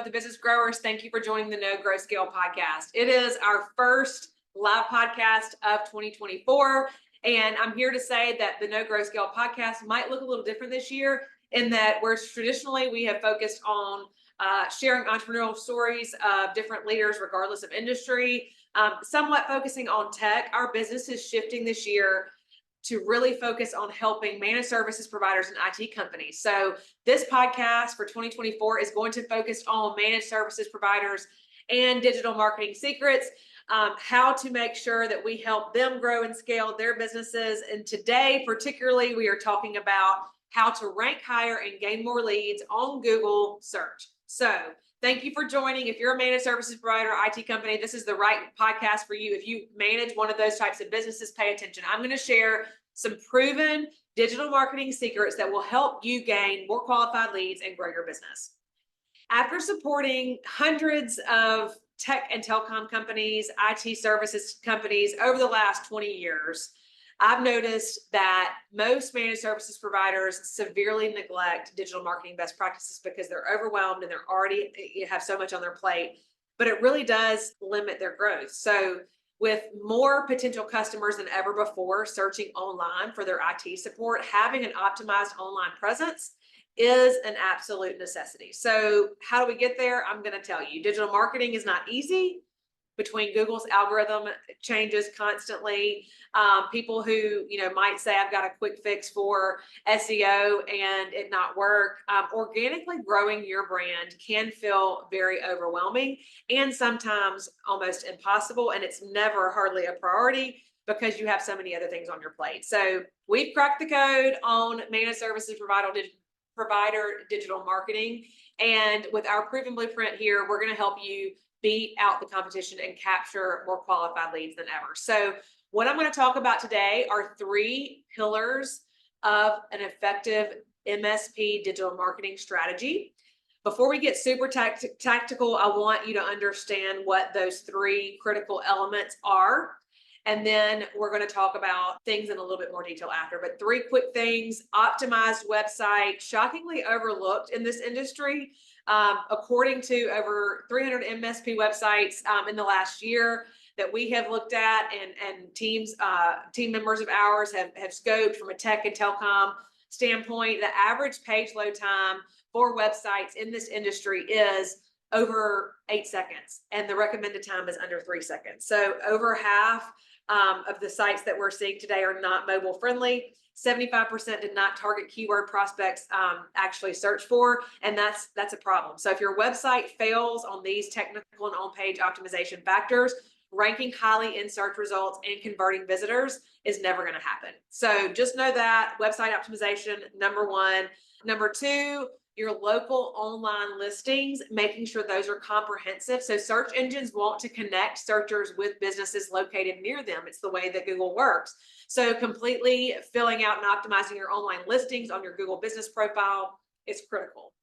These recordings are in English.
the business growers. Thank you for joining the No Grow Scale podcast. It is our first live podcast of 2024. And I'm here to say that the No Grow Scale podcast might look a little different this year in that we have focused on sharing entrepreneurial stories of different leaders, regardless of industry, somewhat focusing on tech. Our business is shifting this year to really focus on helping managed services providers and IT companies. So this podcast for 2024 is going to focus on managed services providers and digital marketing secrets, how to make sure that we help them grow and scale their businesses. And today, particularly, we are talking about how to rank higher and gain more leads on Google search. So thank you for joining. If you're a managed services provider, IT company, this is the right podcast for you. If you manage one of those types of businesses, pay attention. I'm going to share some proven digital marketing secrets that will help you gain more qualified leads and grow your business. After supporting hundreds of tech and telecom companies, IT services companies over the last 20 years, I've noticed that most managed services providers severely neglect digital marketing best practices because they're overwhelmed and they're already have so much on their plate, but it really does limit their growth. So with more potential customers than ever before searching online for their IT support, having an optimized online presence is an absolute necessity. So how do we get there? I'm going to tell you. Digital marketing is not easy. Between Google's algorithm changes constantly, people who might say I've got a quick fix for SEO and it not work. Organically growing your brand can feel very overwhelming and sometimes almost impossible, and it's never hardly a priority because you have so many other things on your plate. So we've cracked the code on managed services provider digital marketing, and with our proven blueprint here, we're going to help you beat out the competition and capture more qualified leads than ever. So what I'm going to talk about today are 3 pillars of an effective MSP digital marketing strategy. Before we get super tactical, I want you to understand what those 3 critical elements are. And then we're going to talk about things in a little bit more detail after. But 3 quick things: optimized website, shockingly overlooked in this industry. According to over 300 MSP websites in the last year that we have looked at, and team members of ours have scoped from a tech and telecom standpoint, the average page load time for websites in this industry is over 8 seconds, and the recommended time is under 3 seconds. So over half of the sites that we're seeing today are not mobile friendly. 75% did not target keyword prospects actually search for, and that's a problem. So if your website fails on these technical and on-page optimization factors, ranking highly in search results and converting visitors is never going to happen. So just know that website optimization, number 1. Number 2, your local online listings, making sure those are comprehensive. So search engines want to connect searchers with businesses located near them. It's the way that Google works. So completely filling out and optimizing your online listings on your Google business profile is critical.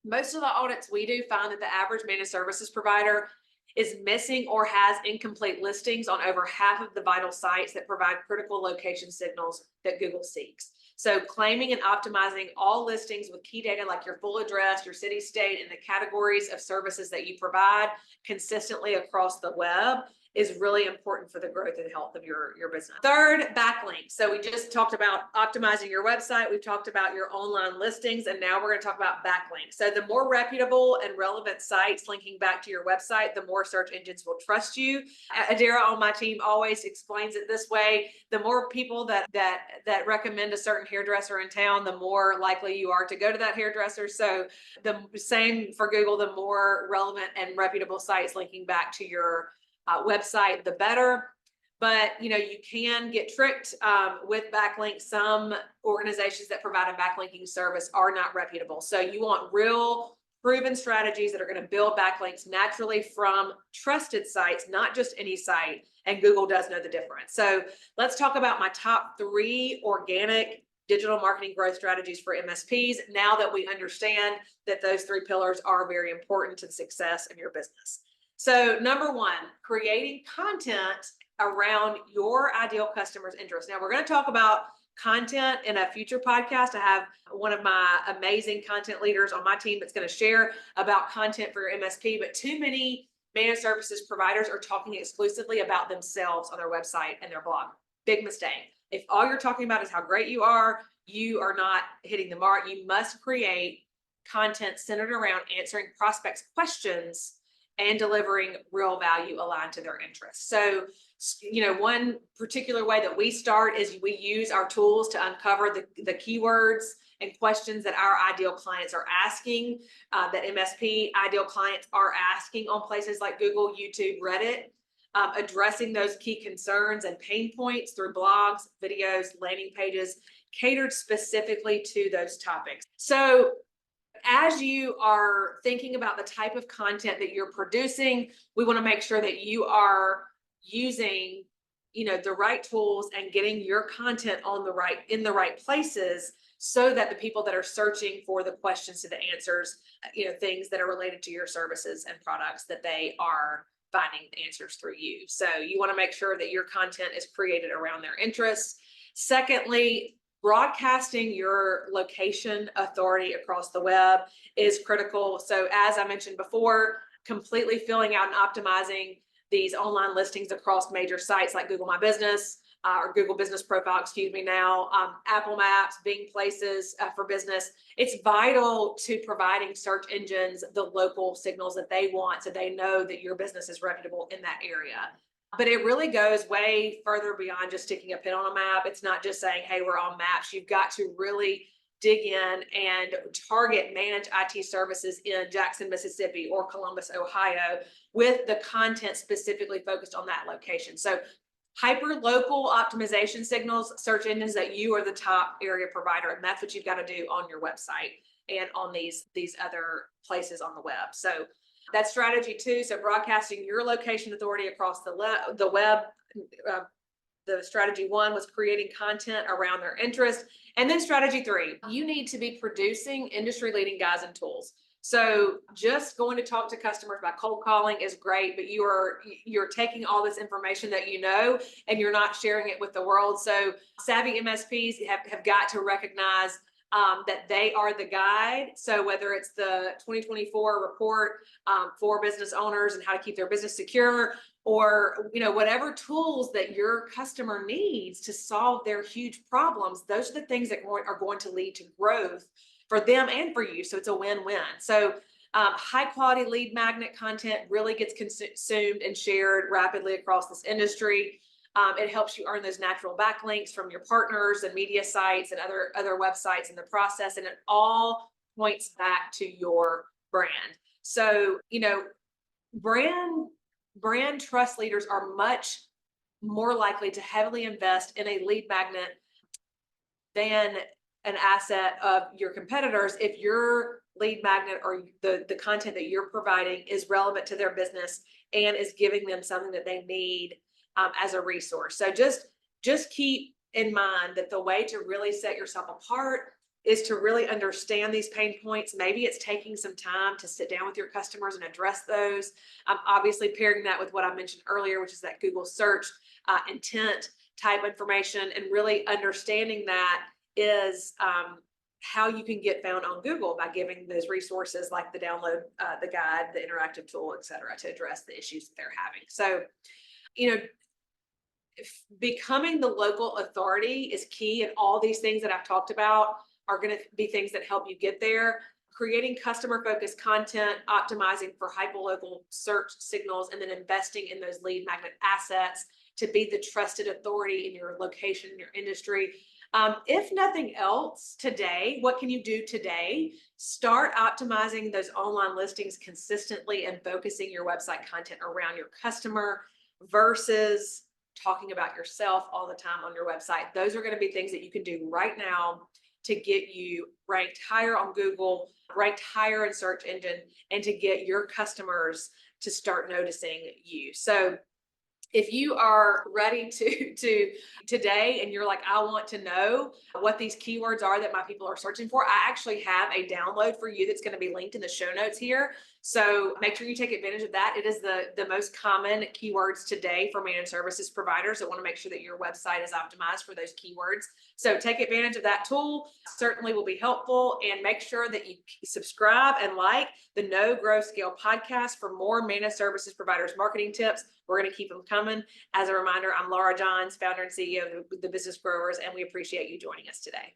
Most of the audits we do find that the average managed services provider is missing or has incomplete listings on over half of the vital sites that provide critical location signals that Google seeks. So claiming and optimizing all listings with key data like your full address, your city, state, and the categories of services that you provide consistently across the web is really important for the growth and health of your business. 3rd, backlinks. So we just talked about optimizing your website. We've talked about your online listings, and now we're going to talk about backlinks. So the more reputable and relevant sites linking back to your website, the more search engines will trust you. Adira on my team always explains it this way: the more people that recommend a certain hairdresser in town, the more likely you are to go to that hairdresser. So the same for Google: the more relevant and reputable sites linking back to your website, the better. But you can get tricked with backlinks. Some organizations that provide a backlinking service are not reputable. So you want real proven strategies that are going to build backlinks naturally from trusted sites, not just any site. And Google does know the difference. So let's talk about my top 3 organic digital marketing growth strategies for MSPs, now that we understand that those 3 pillars are very important to the success of your business. So number 1, creating content around your ideal customer's interests. Now we're going to talk about content in a future podcast. I have one of my amazing content leaders on my team that's going to share about content for your MSP, but too many managed services providers are talking exclusively about themselves on their website and their blog. Big mistake. If all you're talking about is how great you are not hitting the mark. You must create content centered around answering prospects' questions and delivering real value aligned to their interests. So, one particular way that we start is we use our tools to uncover the keywords and questions that our ideal clients are asking, that MSP ideal clients are asking on places like Google, YouTube, Reddit, addressing those key concerns and pain points through blogs, videos, landing pages, catered specifically to those topics. So as you are thinking about the type of content that you're producing, we want to make sure that you are using, the right tools and getting your content in the right places, so that the people that are searching for the questions to the answers, things that are related to your services and products, that they are finding answers through you. So you want to make sure that your content is created around their interests. Secondly, broadcasting your location authority across the web is critical. So as I mentioned before, completely filling out and optimizing these online listings across major sites like Google My Business, or Google Business Profile, now, Apple Maps, Bing Places for Business. It's vital to providing search engines the local signals that they want, so they know that your business is reputable in that area. But it really goes way further beyond just sticking a pin on a map. It's not just saying, hey, we're on maps. You've got to really dig in and target managed IT services in Jackson, Mississippi, or Columbus, Ohio, with the content specifically focused on that location. So hyper-local optimization signals, search engines that you are the top area provider, and that's what you've got to do on your website and on these other places on the web. So that's strategy 2. So broadcasting your location authority across the web. The strategy 1 was creating content around their interest. And then strategy 3, you need to be producing industry-leading guides and tools. So just going to talk to customers by cold calling is great, but you're taking all this information that and you're not sharing it with the world. So savvy MSPs have got to recognize that they are the guide. So whether it's the 2024 report for business owners and how to keep their business secure, or whatever tools that your customer needs to solve their huge problems, those are the things that are going to lead to growth for them and for you. So it's a win-win. So high quality lead magnet content really gets consumed and shared rapidly across this industry. It helps you earn those natural backlinks from your partners and media sites and other websites in the process. And it all points back to your brand. So, brand trust leaders are much more likely to heavily invest in a lead magnet than an asset of your competitors if your lead magnet or the content that you're providing is relevant to their business and is giving them something that they need as a resource. So just keep in mind that the way to really set yourself apart is to really understand these pain points. Maybe it's taking some time to sit down with your customers and address those. Obviously pairing that with what I mentioned earlier, which is that Google search intent type information, and really understanding that is how you can get found on Google by giving those resources like the download, the guide, the interactive tool, et cetera, to address the issues that they're having. So, becoming the local authority is key, and all these things that I've talked about are going to be things that help you get there. Creating customer-focused content, optimizing for hyperlocal search signals, and then investing in those lead magnet assets to be the trusted authority in your location, in your industry. If nothing else today, what can you do today? Start optimizing those online listings consistently and focusing your website content around your customer versus talking about yourself all the time on your website. Those are going to be things that you can do right now to get you ranked higher on Google, ranked higher in search engine, and to get your customers to start noticing you. So if you are ready to today and you're like, I want to know what these keywords are that my people are searching for, I actually have a download for you that's going to be linked in the show notes here. So make sure you take advantage of that. It is the most common keywords today for managed services providers. So want to make sure that your website is optimized for those keywords. So take advantage of that tool. Certainly will be helpful. And make sure that you subscribe and like the Know, Grow, Scale podcast for more managed services providers marketing tips. We're going to keep them coming. As a reminder, I'm Laura Johns, founder and CEO of the Business Growers, and we appreciate you joining us today.